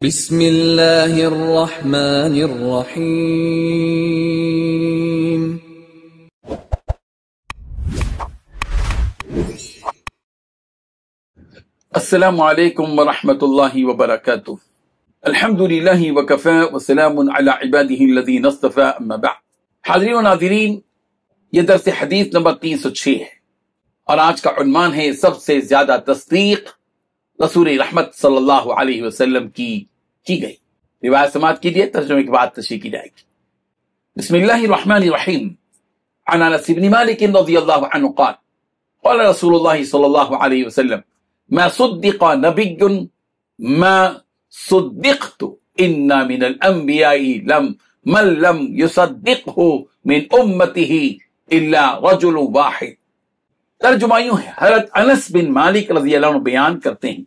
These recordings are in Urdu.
بسم اللہ الرحمن الرحیم۔ السلام علیکم ورحمۃ اللہ وبرکاتہ۔ الحمد للہ وکفی وسلام علی عبادہ الذین اصطفی، اما بعد۔ حاضرین و ناظرین، یہ درس حدیث نمبر 306 ہے اور آج کا عنوان ہے سب سے زیادہ تصدیق رسول رحمت صلی اللہ علیہ وسلم کی گئی۔ روایت سماعت کیجیے، ترجمے کے بعد تشریح کی جائے گی۔ بسم اللہ الرحمن الرحیم۔ عن انس بن مالک رضی اللہ عنہ قال قال رسول اللہ صلی اللہ علیہ وسلم ما صدق نبی ما صدقت ان من الانبیاء من لم يصدقه من امته الا رجل واحد۔ ترجمہ یوں ہے، حضرت انس بن مالک رضی اللہ عنہ بیان کرتے ہیں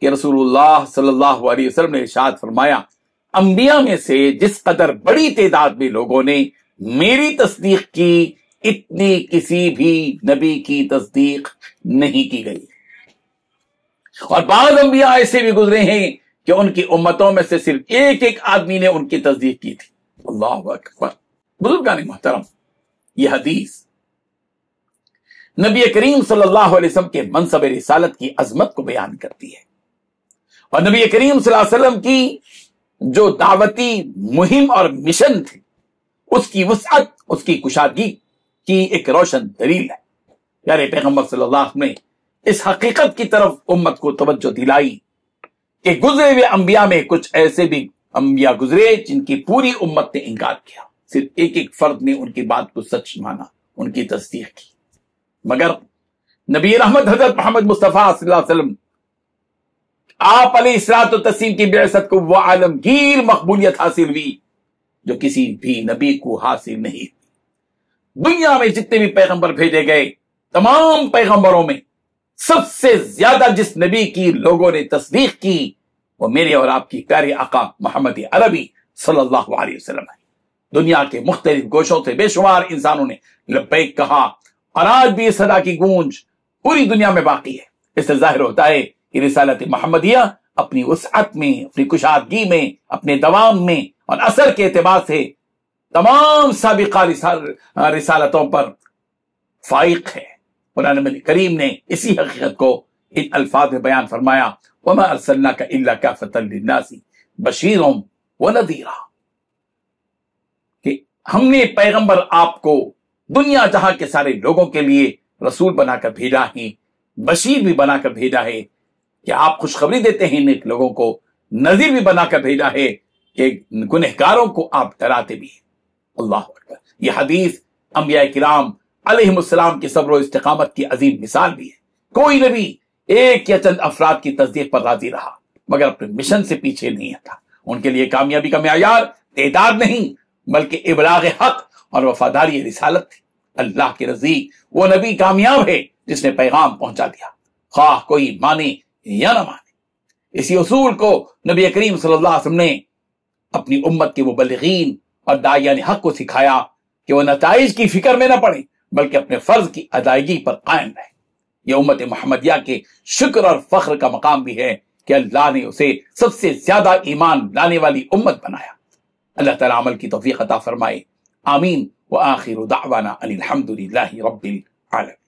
کہ رسول اللہ صلی اللہ علیہ وسلم نے ارشاد فرمایا، انبیاء میں سے جس قدر بڑی تعداد میں لوگوں نے میری تصدیق کی، اتنی کسی بھی نبی کی تصدیق نہیں کی گئی۔ اور بعض انبیاء ایسے بھی گزرے ہیں کہ ان کی امتوں میں سے صرف ایک ایک آدمی نے ان کی تصدیق کی تھی۔ اللہ اکبر۔ بزرگان محترم، یہ حدیث نبی کریم صلی اللہ علیہ وسلم کے منصب رسالت کی عظمت کو بیان کرتی ہے، اور نبی کریم صلی اللہ علیہ وسلم کی جو دعوتی مہم اور مشن تھی، اس کی وسعت، اس کی کشادگی کی ایک روشن دلیل ہے۔ پیارے پیغمبر صلی اللہ علیہ وسلم نے اس حقیقت کی طرف امت کو توجہ دلائی کہ گزرے ہوئے انبیاء میں کچھ ایسے بھی انبیاء گزرے جن کی پوری امت نے انکار کیا، صرف ایک ایک فرد نے ان کی بات کو سچ مانا، ان کی تصدیق کی، مگر نبی رحمت حضرت محمد مصطفیٰ صلی اللہ علیہ وسلم آپ علیہ الصلوۃ والتسلیم کی بعثت کو وہ عالمگیر مقبولیت حاصل ہوئی جو کسی بھی نبی کو حاصل نہیں۔ دنیا میں جتنے بھی پیغمبر بھیجے گئے، تمام پیغمبروں میں سب سے زیادہ جس نبی کی لوگوں نے تصدیق کی وہ میرے اور آپ کی پیارے آقا محمد عربی صلی اللہ علیہ وسلم ہے۔ دنیا کے مختلف گوشوں سے بے شمار انسانوں نے لبیک کہا، اور آج بھی اس صدا کی گونج پوری دنیا میں باقی ہے۔ اس سے ظاہر ہوتا ہے کہ رسالت محمدیہ اپنی وسعت میں، اپنی کشادگی میں، اپنے دوام میں اور اثر کے اعتبار سے تمام سابقہ رسالتوں پر فائق ہے۔ قرآن کریم نے اسی حقیقت کو ان الفاظ میں بیان فرمایا، وَمَا أَرْسَلْنَاكَ إِلَّا كَافَةً لِلنَّاسِ بَشِيرٌ وَنَذِيرٌ، کہ ہم نے پیغمبر آپ کو دنیا جہاں کے سارے لوگوں کے لیے رسول بنا کر بھیجا ہے، بشیر بھی بنا کر بھیجا ہے کہ آپ خوشخبری دیتے ہیں نیک لوگوں کو، نذیر بھی بنا کر بھیجا ہے کہ گنہگاروں کو آپ ڈراتے بھی ہیں۔ اللہ اکبر۔ یہ حدیث انبیاء کرام علیہم السلام کی صبر و استقامت کی عظیم مثال بھی ہے۔ کوئی نبی ایک یا چند افراد کی تصدیق پر راضی رہا مگر اپنے مشن سے پیچھے نہیں ہٹا۔ ان کے لیے کامیابی کا معیار تعداد نہیں بلکہ ابلاغ حق اور وفاداری رسالت تھی۔ اللہ کے نزدیک وہ نبی کامیاب ہے جس نے پیغام پہنچا دیا، خواہ کوئی مانے یا نہ مانے۔ اسی اصول کو نبی کریم صلی اللہ علیہ وسلم نے اپنی امت کے مبلغین اور داعیان حق کو سکھایا کہ وہ نتائج کی فکر میں نہ پڑیں بلکہ اپنے فرض کی ادائیگی پر قائم رہیں۔ یہ امت محمدیہ کے شکر اور فخر کا مقام بھی ہے کہ اللہ نے اسے سب سے زیادہ ایمان لانے والی امت بنایا۔ اللہ تعالیٰ عمل کی توفیق عطا فرمائے، آمین۔ وآخر دعوانا ان الحمد للہ رب العالمین۔